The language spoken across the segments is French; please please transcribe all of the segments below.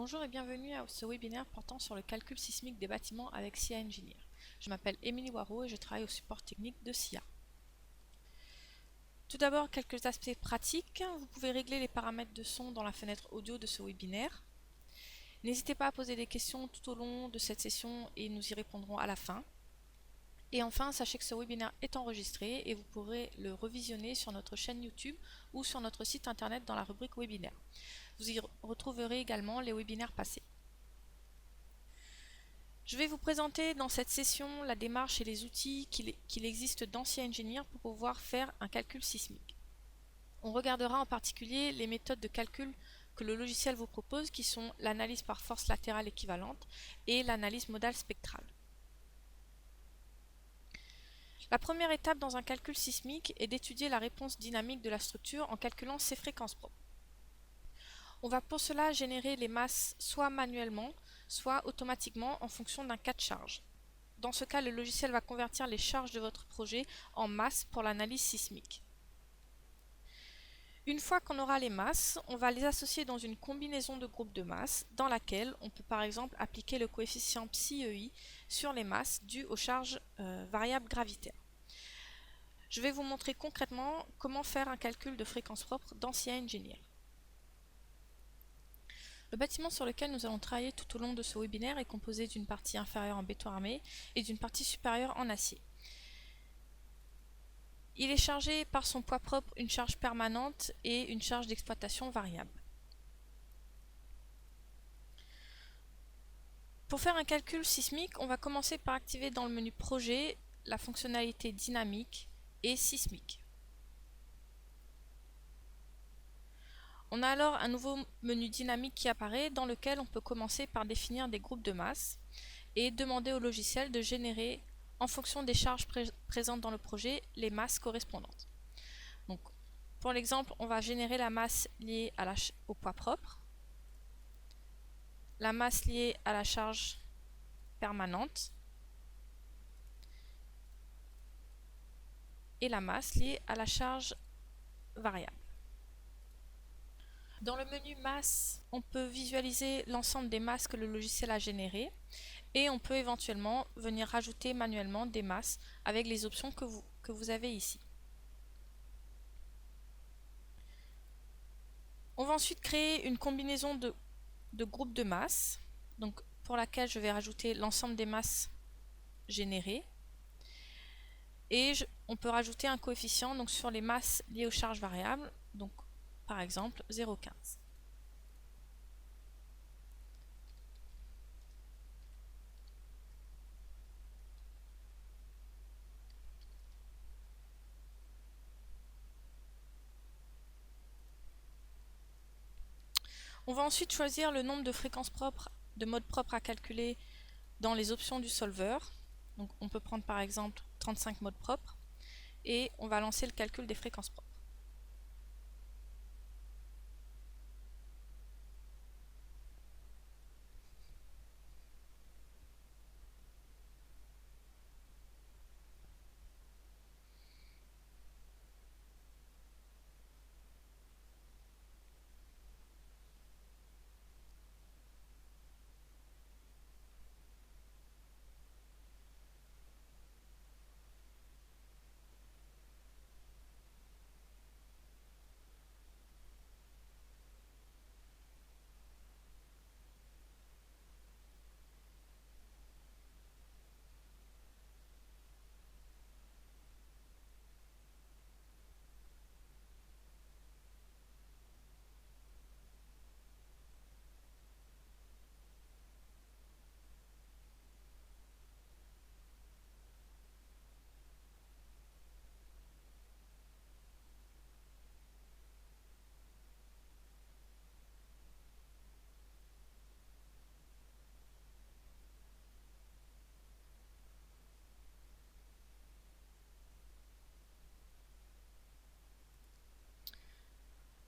Bonjour et bienvenue à ce webinaire portant sur le calcul sismique des bâtiments avec SIA Engineer. Je m'appelle Émilie Waro et je travaille au support technique de SIA. Tout d'abord, quelques aspects pratiques. Vous pouvez régler les paramètres de son dans la fenêtre audio de ce webinaire. N'hésitez pas à poser des questions tout au long de cette session et nous y répondrons à la fin. Et enfin, sachez que ce webinaire est enregistré et vous pourrez le revisionner sur notre chaîne YouTube ou sur notre site internet dans la rubrique webinaire. Vous y retrouverez également les webinaires passés. Je vais vous présenter dans cette session la démarche et les outils qu'il existe dans SIA Engineer pour pouvoir faire un calcul sismique. On regardera en particulier les méthodes de calcul que le logiciel vous propose qui sont l'analyse par force latérale équivalente et l'analyse modale spectrale. La première étape dans un calcul sismique est d'étudier la réponse dynamique de la structure en calculant ses fréquences propres. On va pour cela générer les masses soit manuellement, soit automatiquement en fonction d'un cas de charge. Dans ce cas, le logiciel va convertir les charges de votre projet en masse pour l'analyse sismique. Une fois qu'on aura les masses, on va les associer dans une combinaison de groupes de masses dans laquelle on peut par exemple appliquer le coefficient ψEI sur les masses dues aux charges variables gravitaires. Je vais vous montrer concrètement comment faire un calcul de fréquence propre dans SIA Engineer. Le bâtiment sur lequel nous allons travailler tout au long de ce webinaire est composé d'une partie inférieure en béton armé et d'une partie supérieure en acier. Il est chargé par son poids propre une charge permanente et une charge d'exploitation variable. Pour faire un calcul sismique, on va commencer par activer dans le menu Projet la fonctionnalité dynamique et sismique. On a alors un nouveau menu dynamique qui apparaît dans lequel on peut commencer par définir des groupes de masse et demander au logiciel de générer, en fonction des charges présentes dans le projet, les masses correspondantes. Donc, pour l'exemple, on va générer la masse liée au poids propre, la masse liée à la charge permanente et la masse liée à la charge variable. Dans le menu masse, on peut visualiser l'ensemble des masses que le logiciel a générées et on peut éventuellement venir rajouter manuellement des masses avec les options que vous avez ici. On va ensuite créer une combinaison de groupes de masses, donc pour laquelle je vais rajouter l'ensemble des masses générées. Et on peut rajouter un coefficient donc sur les masses liées aux charges variables, donc par exemple 0,15. On va ensuite choisir le nombre de fréquences propres, de modes propres à calculer dans les options du solver. Donc on peut prendre par exemple 35 modes propres et on va lancer le calcul des fréquences propres.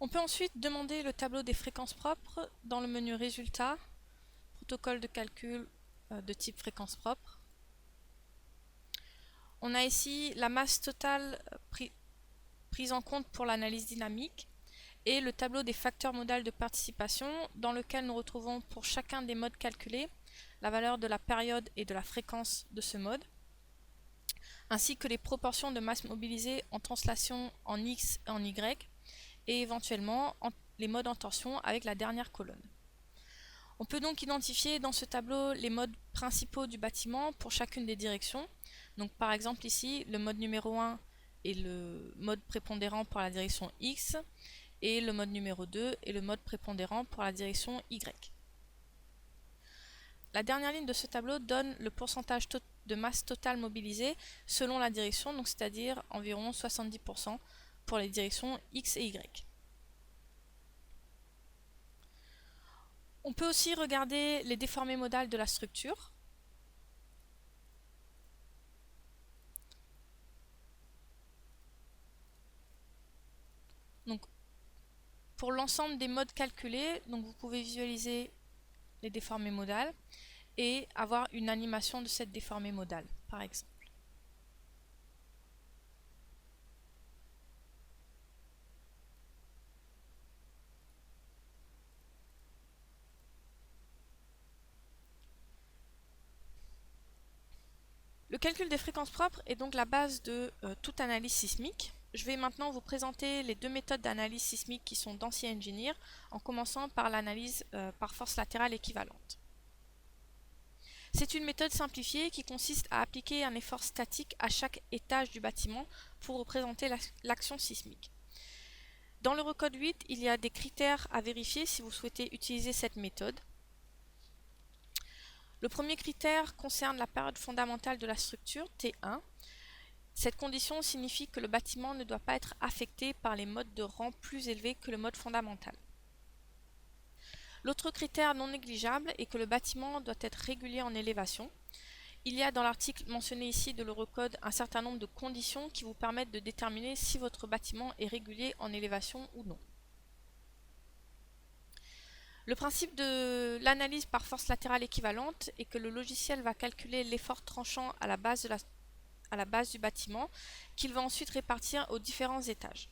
On peut ensuite demander le tableau des fréquences propres dans le menu Résultats, protocole de calcul de type fréquence propre. On a ici la masse totale prise en compte pour l'analyse dynamique et le tableau des facteurs modaux de participation dans lequel nous retrouvons pour chacun des modes calculés la valeur de la période et de la fréquence de ce mode, ainsi que les proportions de masse mobilisée en translation en X et en Y, et éventuellement les modes en torsion avec la dernière colonne. On peut donc identifier dans ce tableau les modes principaux du bâtiment pour chacune des directions. Donc par exemple ici, le mode numéro 1 est le mode prépondérant pour la direction X, et le mode numéro 2 est le mode prépondérant pour la direction Y. La dernière ligne de ce tableau donne le pourcentage de masse totale mobilisée selon la direction, donc c'est-à-dire environ 70% pour les directions X et Y. On peut aussi regarder les déformées modales de la structure. Donc, pour l'ensemble des modes calculés, donc vous pouvez visualiser les déformées modales et avoir une animation de cette déformée modale, par exemple. Le calcul des fréquences propres est donc la base de toute analyse sismique. Je vais maintenant vous présenter les deux méthodes d'analyse sismique qui sont d'Ancien Engineer, en commençant par l'analyse par force latérale équivalente. C'est une méthode simplifiée qui consiste à appliquer un effort statique à chaque étage du bâtiment pour représenter l'action sismique. Dans l'Eurocode 8, il y a des critères à vérifier si vous souhaitez utiliser cette méthode. Le premier critère concerne la période fondamentale de la structure, T1. Cette condition signifie que le bâtiment ne doit pas être affecté par les modes de rang plus élevés que le mode fondamental. L'autre critère non négligeable est que le bâtiment doit être régulier en élévation. Il y a dans l'article mentionné ici de l'Eurocode un certain nombre de conditions qui vous permettent de déterminer si votre bâtiment est régulier en élévation ou non. Le principe de l'analyse par force latérale équivalente est que le logiciel va calculer l'effort tranchant à la base du bâtiment qu'il va ensuite répartir aux différents étages.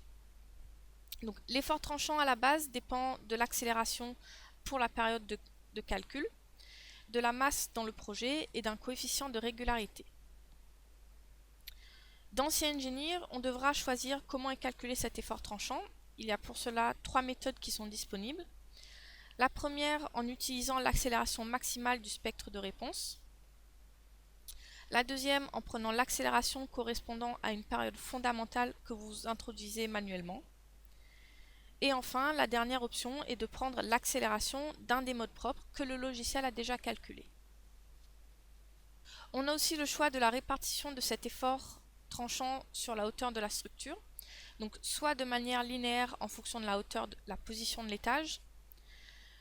Donc, l'effort tranchant à la base dépend de l'accélération pour la période de calcul, de la masse dans le projet et d'un coefficient de régularité. Dans Ancien Engineer, on devra choisir comment est calculé cet effort tranchant. Il y a pour cela 3 méthodes qui sont disponibles. La première en utilisant l'accélération maximale du spectre de réponse. La deuxième en prenant l'accélération correspondant à une période fondamentale que vous introduisez manuellement. Et enfin, la dernière option est de prendre l'accélération d'un des modes propres que le logiciel a déjà calculé. On a aussi le choix de la répartition de cet effort tranchant sur la hauteur de la structure, donc soit de manière linéaire en fonction de la hauteur de la position de l'étage,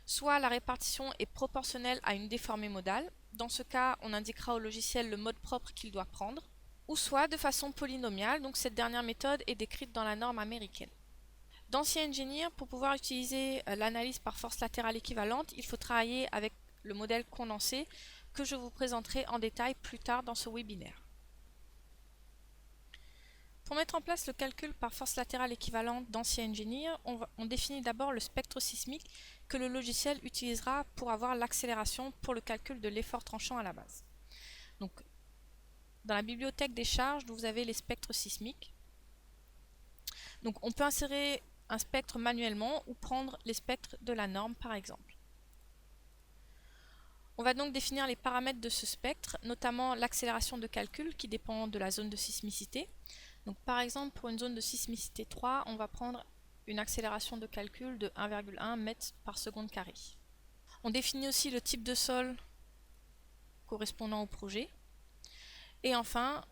soit la répartition est proportionnelle à une déformée modale. Dans ce cas, on indiquera au logiciel le mode propre qu'il doit prendre, ou soit de façon polynomiale, donc cette dernière méthode est décrite dans la norme américaine. Dans Ancien Engineer, pour pouvoir utiliser l'analyse par force latérale équivalente, il faut travailler avec le modèle condensé que je vous présenterai en détail plus tard dans ce webinaire. Pour mettre en place le calcul par force latérale équivalente d'Ancien Engineer, on définit d'abord le spectre sismique que le logiciel utilisera pour avoir l'accélération pour le calcul de l'effort tranchant à la base. Donc, dans la bibliothèque des charges, vous avez les spectres sismiques. Donc, on peut insérer un spectre manuellement ou prendre les spectres de la norme par exemple. On va donc définir les paramètres de ce spectre, notamment l'accélération de calcul qui dépend de la zone de sismicité. Donc par exemple pour une zone de sismicité 3, on va prendre une accélération de calcul de 1,1 mètres par seconde carré. On définit aussi le type de sol correspondant au projet. Et enfin,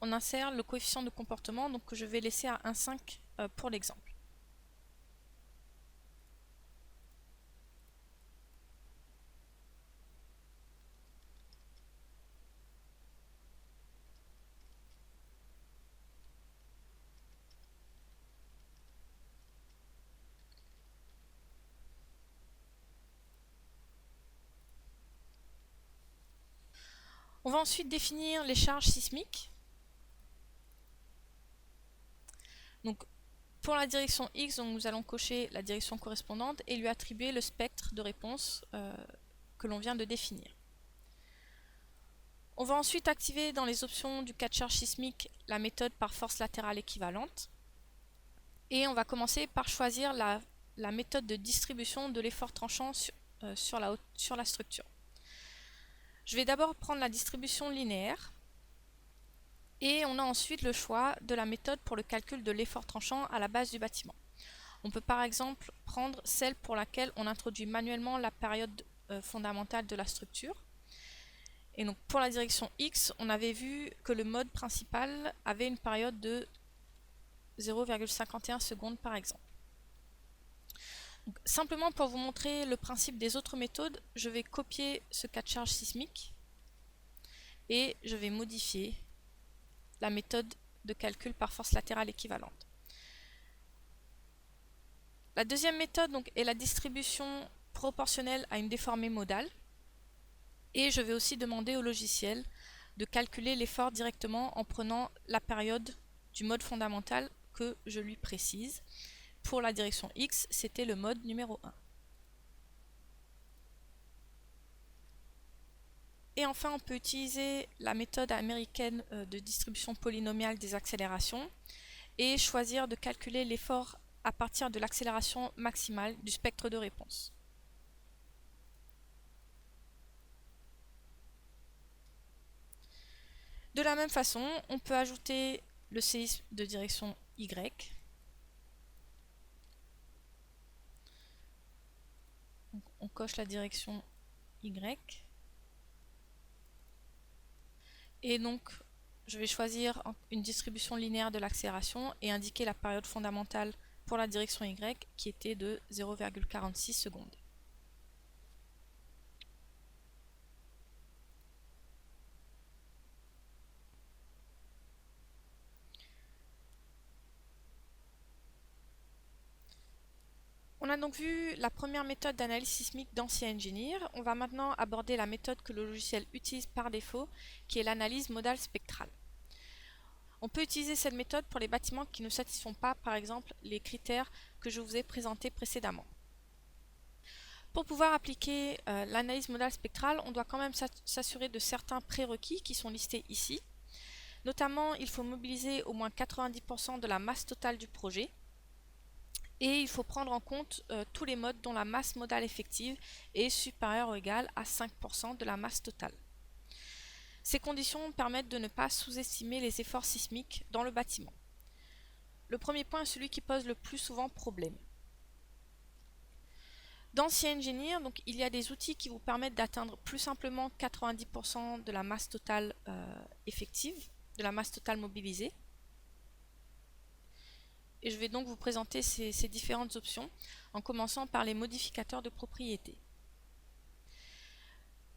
on insère le coefficient de comportement donc que je vais laisser à 1,5 pour l'exemple. On va ensuite définir les charges sismiques. Donc, Pour la direction X, donc, nous allons cocher la direction correspondante et lui attribuer le spectre de réponse que l'on vient de définir. On va ensuite activer dans les options du cas de charge sismique la méthode par force latérale équivalente. Et on va commencer par choisir la méthode de distribution de l'effort tranchant sur la structure. Je vais d'abord prendre la distribution linéaire. Et on a ensuite le choix de la méthode pour le calcul de l'effort tranchant à la base du bâtiment. On peut par exemple prendre celle pour laquelle on introduit manuellement la période fondamentale de la structure. Et donc pour la direction X, on avait vu que le mode principal avait une période de 0,51 secondes par exemple. Donc, simplement pour vous montrer le principe des autres méthodes, je vais copier ce cas de charge sismique et je vais modifier la méthode de calcul par force latérale équivalente. La deuxième méthode donc, est la distribution proportionnelle à une déformée modale. Et je vais aussi demander au logiciel de calculer l'effort directement en prenant la période du mode fondamental que je lui précise. Pour la direction X, c'était le mode numéro 1. Et enfin, on peut utiliser la méthode américaine de distribution polynomiale des accélérations et choisir de calculer l'effort à partir de l'accélération maximale du spectre de réponse. De la même façon, on peut ajouter le séisme de direction Y. Donc, on coche la direction Y. Et donc, je vais choisir une distribution linéaire de l'accélération et indiquer la période fondamentale pour la direction Y qui était de 0,46 secondes. On a donc vu la première méthode d'analyse sismique d'Ancien Engineer. On va maintenant aborder la méthode que le logiciel utilise par défaut, qui est l'analyse modale spectrale. On peut utiliser cette méthode pour les bâtiments qui ne satisfont pas, par exemple, les critères que je vous ai présentés précédemment. Pour pouvoir appliquer l'analyse modale spectrale, on doit quand même s'assurer de certains prérequis qui sont listés ici. Notamment, il faut mobiliser au moins 90% de la masse totale du projet. Et il faut prendre en compte tous les modes dont la masse modale effective est supérieure ou égale à 5% de la masse totale. Ces conditions permettent de ne pas sous-estimer les efforts sismiques dans le bâtiment. Le premier point est celui qui pose le plus souvent problème. Dans CEngineer, donc, il y a des outils qui vous permettent d'atteindre plus simplement 90% de la masse totale effective, de la masse totale mobilisée. Et je vais donc vous présenter ces différentes options, en commençant par les modificateurs de propriété.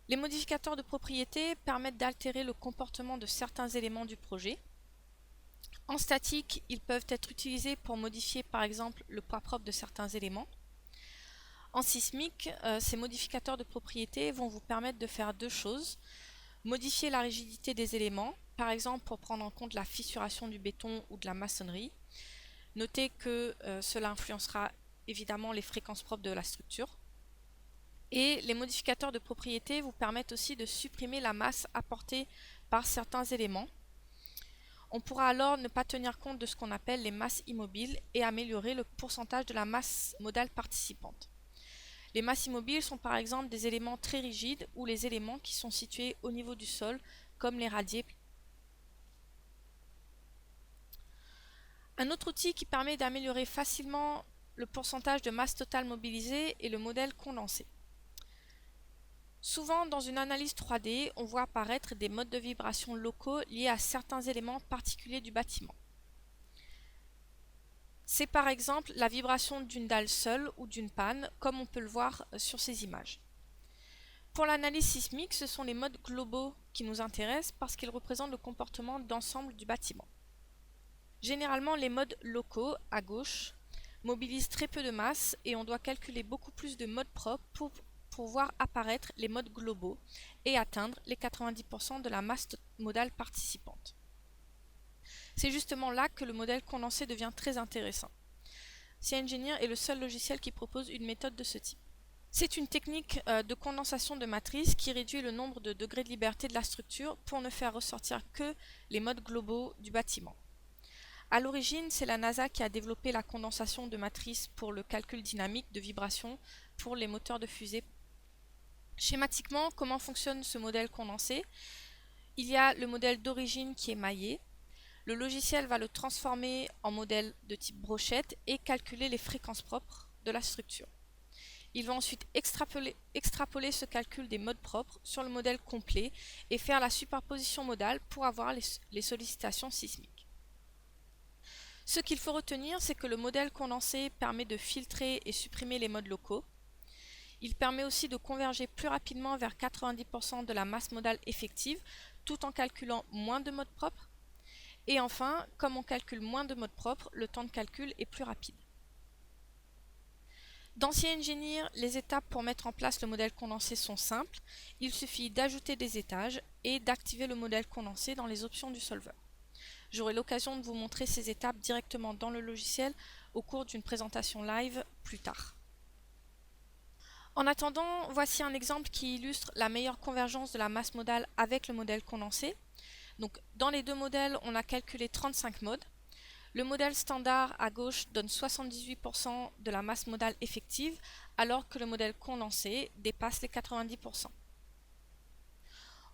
Les modificateurs de propriété permettent d'altérer le comportement de certains éléments du projet. En statique, ils peuvent être utilisés pour modifier par exemple le poids propre de certains éléments. En sismique, ces modificateurs de propriété vont vous permettre de faire deux choses. Modifier la rigidité des éléments, par exemple pour prendre en compte la fissuration du béton ou de la maçonnerie. Notez que cela influencera évidemment les fréquences propres de la structure. Et les modificateurs de propriété vous permettent aussi de supprimer la masse apportée par certains éléments. On pourra alors ne pas tenir compte de ce qu'on appelle les masses immobiles et améliorer le pourcentage de la masse modale participante. Les masses immobiles sont par exemple des éléments très rigides ou les éléments qui sont situés au niveau du sol, comme les radiers. Un autre outil qui permet d'améliorer facilement le pourcentage de masse totale mobilisée est le modèle condensé. Souvent, dans une analyse 3D, on voit apparaître des modes de vibration locaux liés à certains éléments particuliers du bâtiment. C'est par exemple la vibration d'une dalle seule ou d'une panne, comme on peut le voir sur ces images. Pour l'analyse sismique, ce sont les modes globaux qui nous intéressent parce qu'ils représentent le comportement d'ensemble du bâtiment. Généralement, les modes locaux, à gauche, mobilisent très peu de masse et on doit calculer beaucoup plus de modes propres pour voir apparaître les modes globaux et atteindre les 90% de la masse modale participante. C'est justement là que le modèle condensé devient très intéressant. CEngineer est le seul logiciel qui propose une méthode de ce type. C'est une technique de condensation de matrice qui réduit le nombre de degrés de liberté de la structure pour ne faire ressortir que les modes globaux du bâtiment. À l'origine, c'est la NASA qui a développé la condensation de matrice pour le calcul dynamique de vibration pour les moteurs de fusée. Schématiquement, comment fonctionne ce modèle condensé? Il y a le modèle d'origine qui est maillé. Le logiciel va le transformer en modèle de type brochette et calculer les fréquences propres de la structure. Il va ensuite extrapoler ce calcul des modes propres sur le modèle complet et faire la superposition modale pour avoir les sollicitations sismiques. Ce qu'il faut retenir, c'est que le modèle condensé permet de filtrer et supprimer les modes locaux. Il permet aussi de converger plus rapidement vers 90% de la masse modale effective, tout en calculant moins de modes propres. Et enfin, comme on calcule moins de modes propres, le temps de calcul est plus rapide. Dans CEngineer, les étapes pour mettre en place le modèle condensé sont simples. Il suffit d'ajouter des étages et d'activer le modèle condensé dans les options du solver. J'aurai l'occasion de vous montrer ces étapes directement dans le logiciel au cours d'une présentation live plus tard. En attendant, voici un exemple qui illustre la meilleure convergence de la masse modale avec le modèle condensé. Donc, dans les deux modèles, on a calculé 35 modes. Le modèle standard à gauche donne 78% de la masse modale effective, alors que le modèle condensé dépasse les 90%.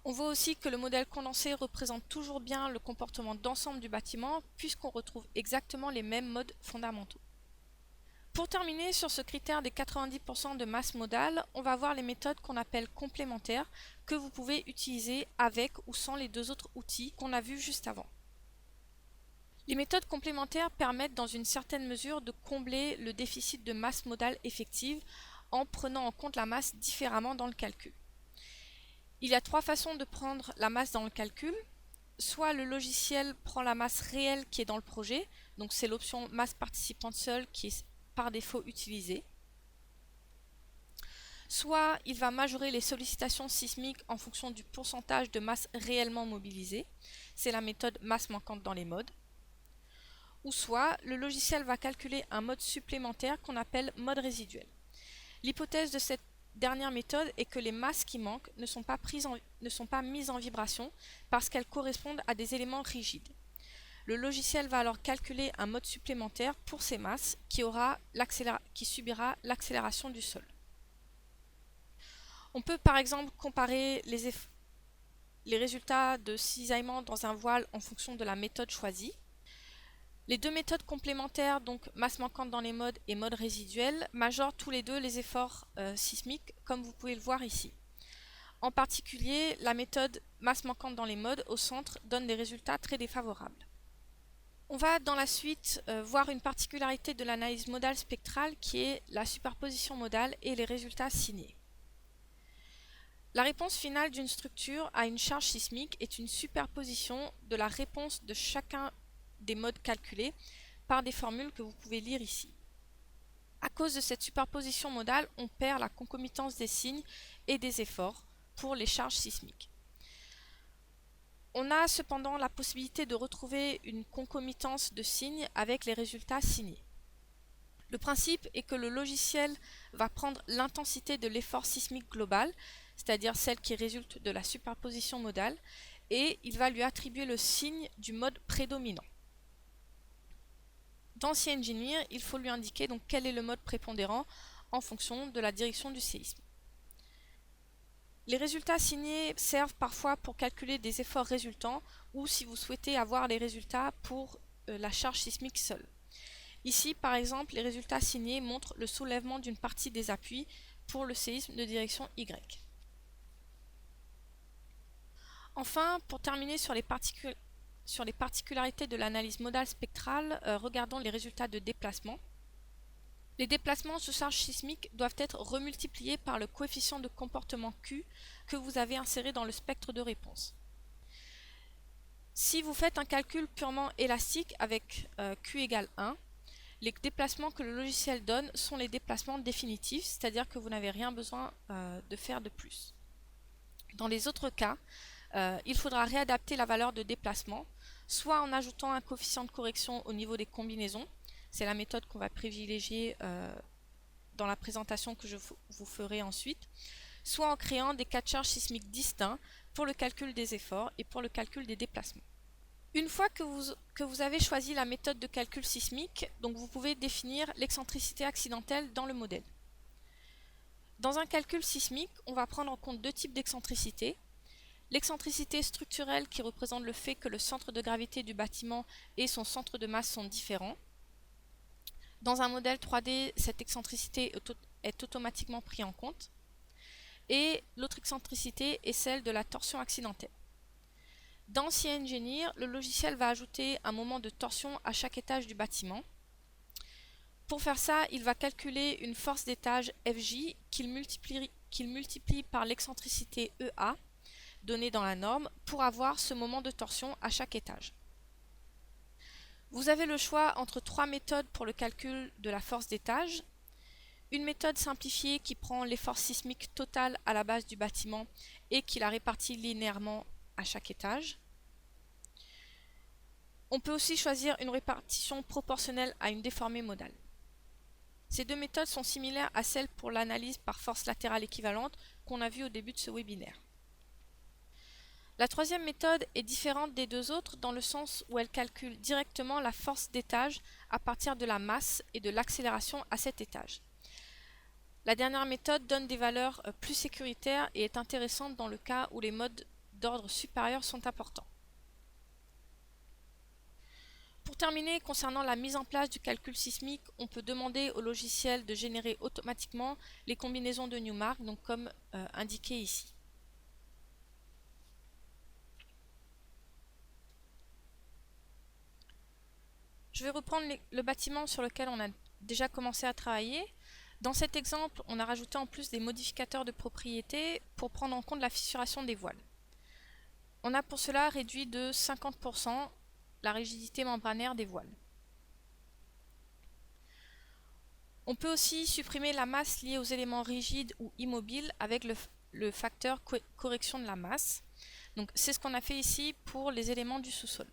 On voit aussi que le modèle condensé représente toujours bien le comportement d'ensemble du bâtiment, puisqu'on retrouve exactement les mêmes modes fondamentaux. Pour terminer sur ce critère des 90% de masse modale, on va voir les méthodes qu'on appelle complémentaires, que vous pouvez utiliser avec ou sans les deux autres outils qu'on a vus juste avant. Les méthodes complémentaires permettent dans une certaine mesure de combler le déficit de masse modale effective en prenant en compte la masse différemment dans le calcul. Il y a trois façons de prendre la masse dans le calcul. Soit le logiciel prend la masse réelle qui est dans le projet, donc c'est l'option masse participante seule qui est par défaut utilisée. Soit il va majorer les sollicitations sismiques en fonction du pourcentage de masse réellement mobilisée, c'est la méthode masse manquante dans les modes. Ou soit le logiciel va calculer un mode supplémentaire qu'on appelle mode résiduel. L'hypothèse de cette dernière méthode est que les masses qui manquent ne sont pas mises en vibration parce qu'elles correspondent à des éléments rigides. Le logiciel va alors calculer un mode supplémentaire pour ces masses qui subira l'accélération du sol. On peut par exemple comparer les résultats de cisaillement dans un voile en fonction de la méthode choisie. Les deux méthodes complémentaires, donc masse manquante dans les modes et mode résiduel, majorent tous les deux les efforts sismiques, comme vous pouvez le voir ici. En particulier, la méthode masse manquante dans les modes au centre donne des résultats très défavorables. On va dans la suite voir une particularité de l'analyse modale spectrale qui est la superposition modale et les résultats signés. La réponse finale d'une structure à une charge sismique est une superposition de la réponse de chacun des modes calculés par des formules que vous pouvez lire ici. À cause de cette superposition modale, on perd la concomitance des signes et des efforts pour les charges sismiques. On a cependant la possibilité de retrouver une concomitance de signes avec les résultats signés. Le principe est que le logiciel va prendre l'intensité de l'effort sismique global, c'est-à-dire celle qui résulte de la superposition modale, et il va lui attribuer le signe du mode prédominant. Dans CEngineer, il faut lui indiquer donc quel est le mode prépondérant en fonction de la direction du séisme. Les résultats signés servent parfois pour calculer des efforts résultants ou si vous souhaitez avoir les résultats pour la charge sismique seule. Ici, par exemple, les résultats signés montrent le soulèvement d'une partie des appuis pour le séisme de direction Y. Enfin, pour terminer sur les particularités de l'analyse modale spectrale, regardons les résultats de déplacement. Les déplacements sous charge sismique doivent être remultipliés par le coefficient de comportement Q que vous avez inséré dans le spectre de réponse. Si vous faites un calcul purement élastique avec Q égale 1, les déplacements que le logiciel donne sont les déplacements définitifs, c'est-à-dire que vous n'avez rien besoin de faire de plus. Dans les autres cas, il faudra réadapter la valeur de déplacement, soit en ajoutant un coefficient de correction au niveau des combinaisons, C'est la méthode qu'on va privilégier dans la présentation que je vous ferai ensuite, soit en créant des cas de charge sismiques distincts pour le calcul des efforts et pour le calcul des déplacements. Une fois que vous avez choisi la méthode de calcul sismique, donc vous pouvez définir l'excentricité accidentelle dans le modèle. Dans un calcul sismique, on va prendre en compte deux types d'excentricité. L'excentricité structurelle qui représente le fait que le centre de gravité du bâtiment et son centre de masse sont différents. Dans un modèle 3D, cette excentricité est automatiquement prise en compte. Et l'autre excentricité est celle de la torsion accidentelle. Dans CEngineer, le logiciel va ajouter un moment de torsion à chaque étage du bâtiment. Pour faire ça, il va calculer une force d'étage Fj qu'il multiplie par l'excentricité EA, donnée dans la norme, pour avoir ce moment de torsion à chaque étage. Vous avez le choix entre trois méthodes pour le calcul de la force d'étage. Une méthode simplifiée qui prend les forces sismiques totales à la base du bâtiment et qui la répartit linéairement à chaque étage. On peut aussi choisir une répartition proportionnelle à une déformée modale. Ces deux méthodes sont similaires à celles pour l'analyse par force latérale équivalente qu'on a vue au début de ce webinaire. La troisième méthode est différente des deux autres dans le sens où elle calcule directement la force d'étage à partir de la masse et de l'accélération à cet étage. La dernière méthode donne des valeurs plus sécuritaires et est intéressante dans le cas où les modes d'ordre supérieur sont importants. Pour terminer, concernant la mise en place du calcul sismique, on peut demander au logiciel de générer automatiquement les combinaisons de Newmark, donc comme indiqué ici. Je vais reprendre le bâtiment sur lequel on a déjà commencé à travailler. Dans cet exemple, on a rajouté en plus des modificateurs de propriété pour prendre en compte la fissuration des voiles. On a pour cela réduit de 50% la rigidité membranaire des voiles. On peut aussi supprimer la masse liée aux éléments rigides ou immobiles avec le facteur correction de la masse. Donc c'est ce qu'on a fait ici pour les éléments du sous-sol.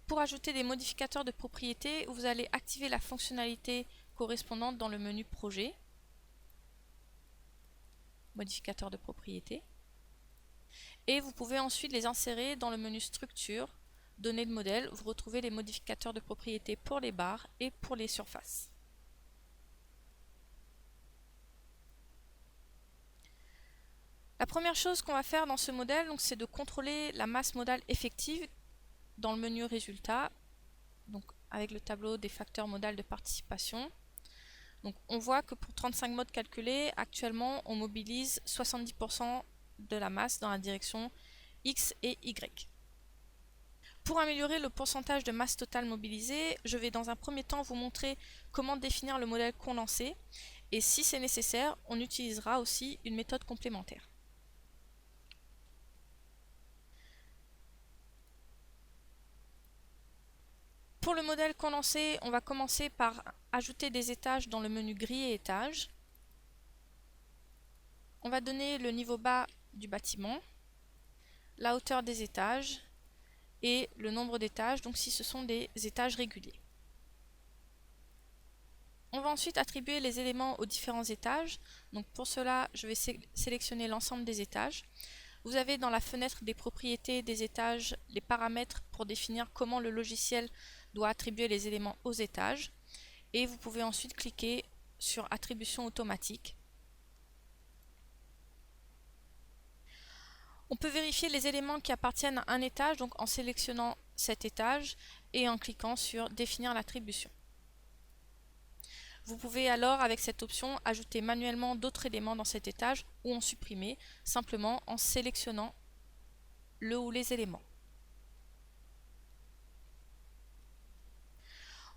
Pour ajouter des modificateurs de propriété, vous allez activer la fonctionnalité correspondante dans le menu Projet, modificateur de propriété, et vous pouvez ensuite les insérer dans le menu Structure, Données de modèle. Vous retrouvez les modificateurs de propriété pour les barres et pour les surfaces. La première chose qu'on va faire dans ce modèle, c'est de contrôler la masse modale effective dans le menu Résultats, donc avec le tableau des facteurs modales de participation. Donc on voit que pour 35 modes calculés, actuellement on mobilise 70% de la masse dans la direction X et Y. Pour améliorer le pourcentage de masse totale mobilisée, je vais dans un premier temps vous montrer comment définir le modèle condensé et si c'est nécessaire, on utilisera aussi une méthode complémentaire. Pour le modèle condensé, on va commencer par ajouter des étages dans le menu Griller étages. On va donner le niveau bas du bâtiment, la hauteur des étages et le nombre d'étages, donc si ce sont des étages réguliers. On va ensuite attribuer les éléments aux différents étages. Donc pour cela, je vais sélectionner l'ensemble des étages. Vous avez dans la fenêtre des propriétés des étages les paramètres pour définir comment le logiciel doit attribuer les éléments aux étages. Et vous pouvez ensuite cliquer sur Attribution automatique. On peut vérifier les éléments qui appartiennent à un étage, donc en sélectionnant cet étage et en cliquant sur Définir l'attribution. Vous pouvez alors, avec cette option, ajouter manuellement d'autres éléments dans cet étage ou en supprimer, simplement en sélectionnant le ou les éléments.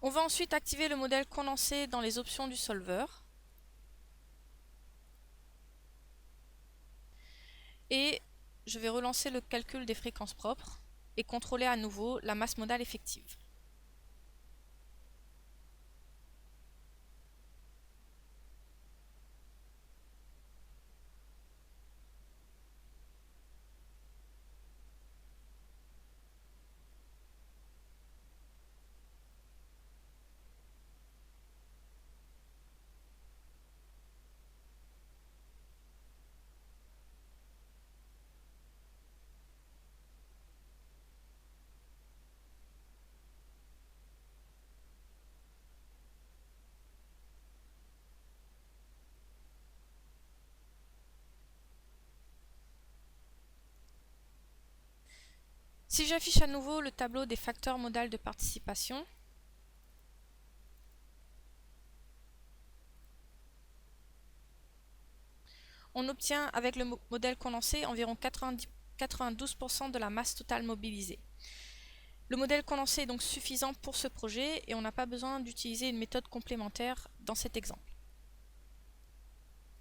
On va ensuite activer le modèle condensé dans les options du solver. Et je vais relancer le calcul des fréquences propres et contrôler à nouveau la masse modale effective. Si j'affiche à nouveau le tableau des facteurs modal de participation, on obtient avec le modèle condensé environ 92% de la masse totale mobilisée. Le modèle condensé est donc suffisant pour ce projet et on n'a pas besoin d'utiliser une méthode complémentaire dans cet exemple.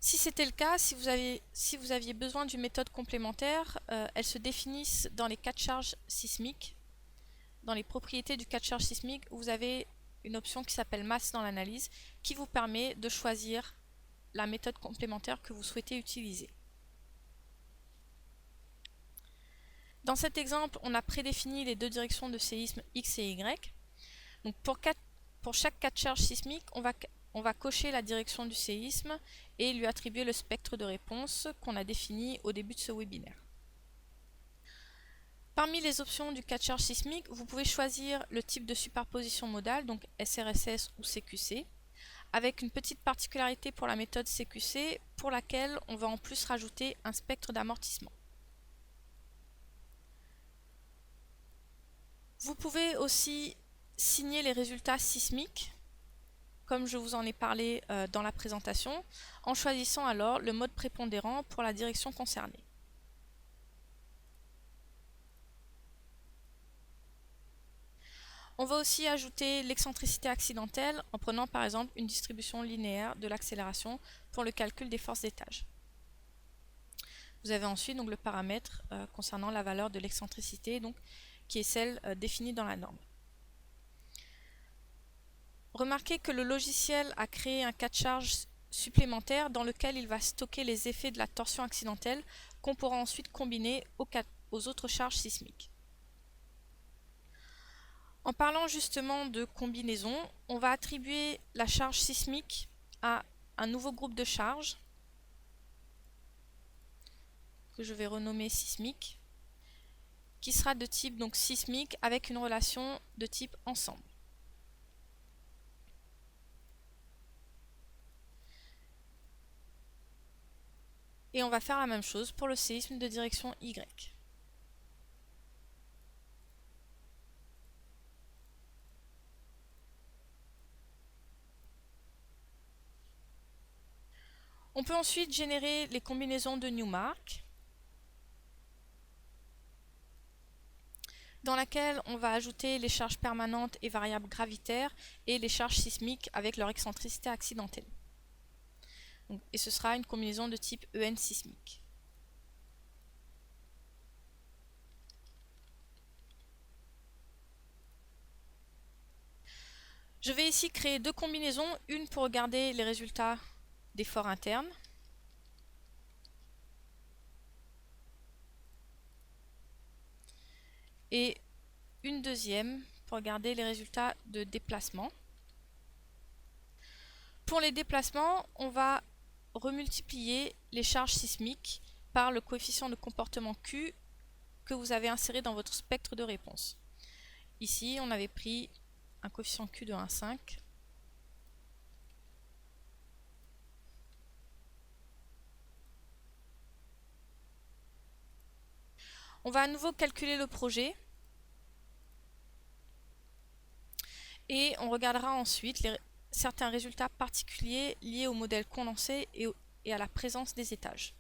Si c'était le cas, si vous aviez besoin d'une méthode complémentaire, elles se définissent dans les cas de charge sismique. Dans les propriétés du cas de charge sismique, vous avez une option qui s'appelle masse dans l'analyse qui vous permet de choisir la méthode complémentaire que vous souhaitez utiliser. Dans cet exemple, on a prédéfini les deux directions de séisme X et Y. Donc pour chaque cas de charge sismique, on va cocher la direction du séisme et lui attribuer le spectre de réponse qu'on a défini au début de ce webinaire. Parmi les options du cas de charge sismique, vous pouvez choisir le type de superposition modale, donc SRSS ou CQC, avec une petite particularité pour la méthode CQC pour laquelle on va en plus rajouter un spectre d'amortissement. Vous pouvez aussi signer les résultats sismiques, comme je vous en ai parlé dans la présentation, en choisissant alors le mode prépondérant pour la direction concernée. On va aussi ajouter l'excentricité accidentelle en prenant par exemple une distribution linéaire de l'accélération pour le calcul des forces d'étage. Vous avez ensuite donc le paramètre concernant la valeur de l'excentricité, qui est celle définie dans la norme. Remarquez que le logiciel a créé un cas de charge supplémentaire dans lequel il va stocker les effets de la torsion accidentelle qu'on pourra ensuite combiner aux autres charges sismiques. En parlant justement de combinaison, on va attribuer la charge sismique à un nouveau groupe de charges que je vais renommer sismique, qui sera de type donc sismique avec une relation de type ensemble. Et on va faire la même chose pour le séisme de direction Y. On peut ensuite générer les combinaisons de Newmark, dans laquelle on va ajouter les charges permanentes et variables gravitaires et les charges sismiques avec leur excentricité accidentelle. Et ce sera une combinaison de type EN sismique. Je vais ici créer deux combinaisons, une pour regarder les résultats des forts internes et une deuxième pour regarder les résultats de déplacement. Pour les déplacements, on va remultiplier les charges sismiques par le coefficient de comportement Q que vous avez inséré dans votre spectre de réponse. Ici, on avait pris un coefficient Q de 1,5. On va à nouveau calculer le projet et on regardera ensuite certains résultats particuliers liés au modèle condensé et à la présence des étages.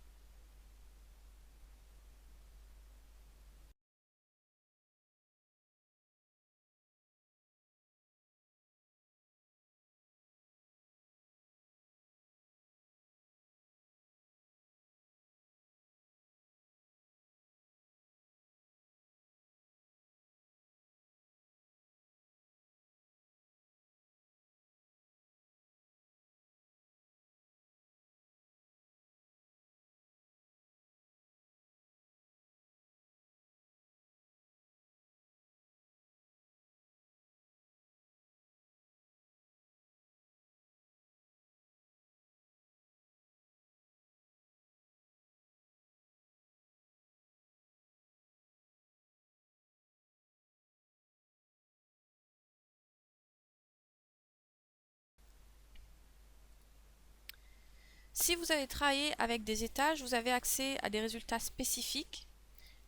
Si vous avez travaillé avec des étages, vous avez accès à des résultats spécifiques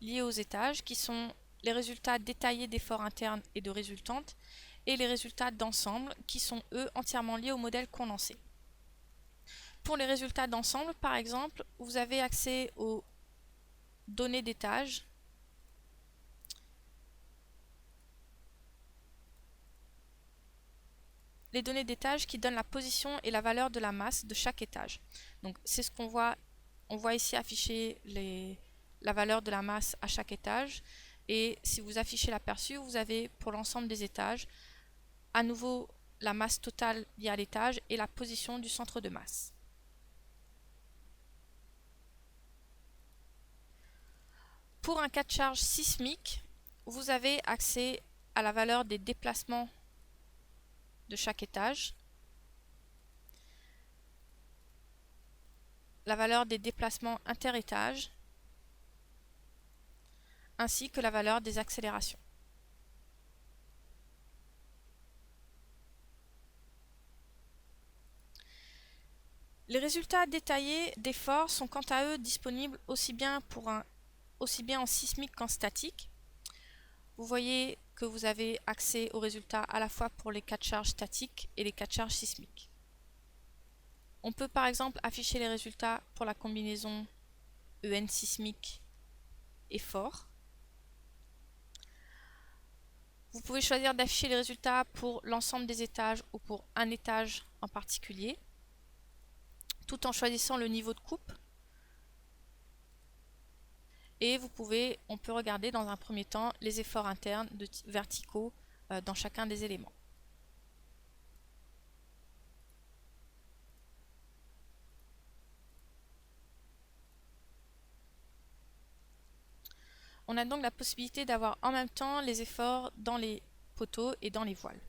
liés aux étages qui sont les résultats détaillés d'efforts internes et de résultantes, et les résultats d'ensemble qui sont eux entièrement liés au modèle condensé. Pour les résultats d'ensemble, par exemple, vous avez accès aux données d'étage, les données d'étage qui donnent la position et la valeur de la masse de chaque étage. Donc c'est ce qu'on voit. On voit ici afficher la valeur de la masse à chaque étage. Et si vous affichez l'aperçu, vous avez pour l'ensemble des étages à nouveau la masse totale liée à l'étage et la position du centre de masse. Pour un cas de charge sismique, vous avez accès à la valeur des déplacements de chaque étage, la valeur des déplacements interétages, ainsi que la valeur des accélérations. Les résultats détaillés d'efforts sont quant à eux disponibles aussi bien en sismique qu'en statique. Vous voyez que vous avez accès aux résultats à la fois pour les cas de charge statiques et les cas de charge sismiques. On peut par exemple afficher les résultats pour la combinaison EN sismique effort. Vous pouvez choisir d'afficher les résultats pour l'ensemble des étages ou pour un étage en particulier, tout en choisissant le niveau de coupe. Et on peut regarder dans un premier temps les efforts internes verticaux dans chacun des éléments. On a donc la possibilité d'avoir en même temps les efforts dans les poteaux et dans les voiles.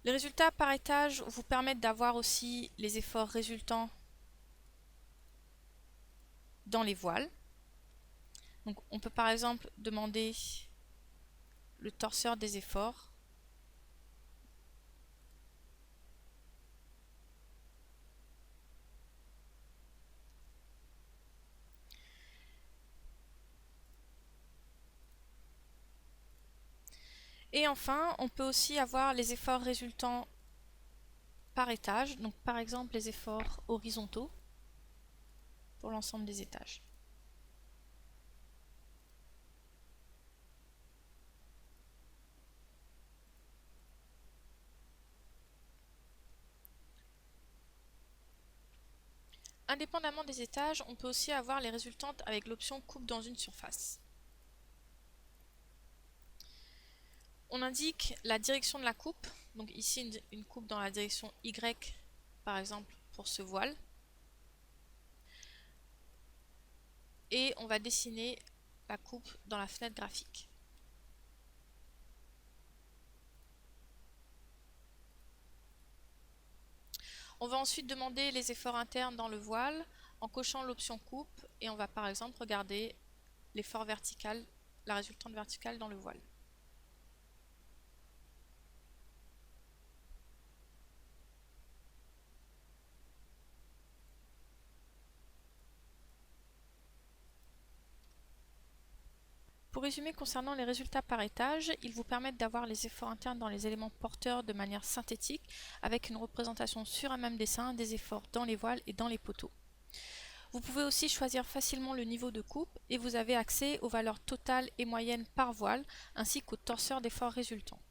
Les résultats par étage vous permettent d'avoir aussi les efforts résultants dans les voiles. Donc on peut par exemple demander le torseur des efforts. Et enfin, on peut aussi avoir les efforts résultants par étage, donc par exemple les efforts horizontaux pour l'ensemble des étages. Indépendamment des étages, on peut aussi avoir les résultantes avec l'option coupe dans une surface. On indique la direction de la coupe, donc ici une coupe dans la direction Y par exemple pour ce voile. Et on va dessiner la coupe dans la fenêtre graphique. On va ensuite demander les efforts internes dans le voile en cochant l'option coupe et on va par exemple regarder l'effort vertical, la résultante verticale dans le voile. Pour résumer concernant les résultats par étage, ils vous permettent d'avoir les efforts internes dans les éléments porteurs de manière synthétique avec une représentation sur un même dessin des efforts dans les voiles et dans les poteaux. Vous pouvez aussi choisir facilement le niveau de coupe et vous avez accès aux valeurs totales et moyennes par voile ainsi qu'aux torseurs d'efforts résultants.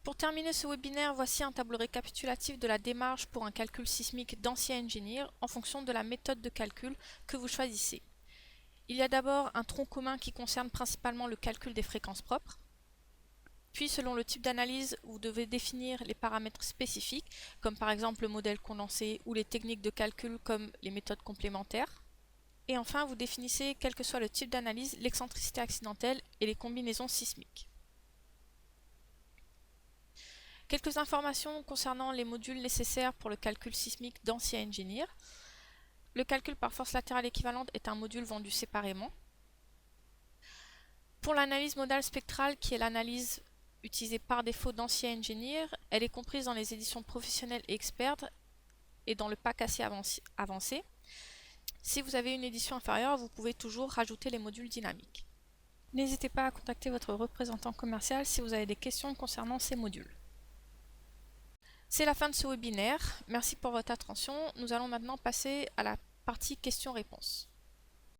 Pour terminer ce webinaire, voici un tableau récapitulatif de la démarche pour un calcul sismique d'Ancien Engineer en fonction de la méthode de calcul que vous choisissez. Il y a d'abord un tronc commun qui concerne principalement le calcul des fréquences propres. Puis selon le type d'analyse, vous devez définir les paramètres spécifiques, comme par exemple le modèle condensé ou les techniques de calcul comme les méthodes complémentaires. Et enfin, vous définissez, quel que soit le type d'analyse, l'excentricité accidentelle et les combinaisons sismiques. Quelques informations concernant les modules nécessaires pour le calcul sismique d'Ancien Engineer. Le calcul par force latérale équivalente est un module vendu séparément. Pour l'analyse modale spectrale, qui est l'analyse utilisée par défaut d'Ancien Engineer, elle est comprise dans les éditions professionnelles et expertes et dans le pack assez avancé. Si vous avez une édition inférieure, vous pouvez toujours rajouter les modules dynamiques. N'hésitez pas à contacter votre représentant commercial si vous avez des questions concernant ces modules. C'est la fin de ce webinaire. Merci pour votre attention. Nous allons maintenant passer à la partie questions-réponses.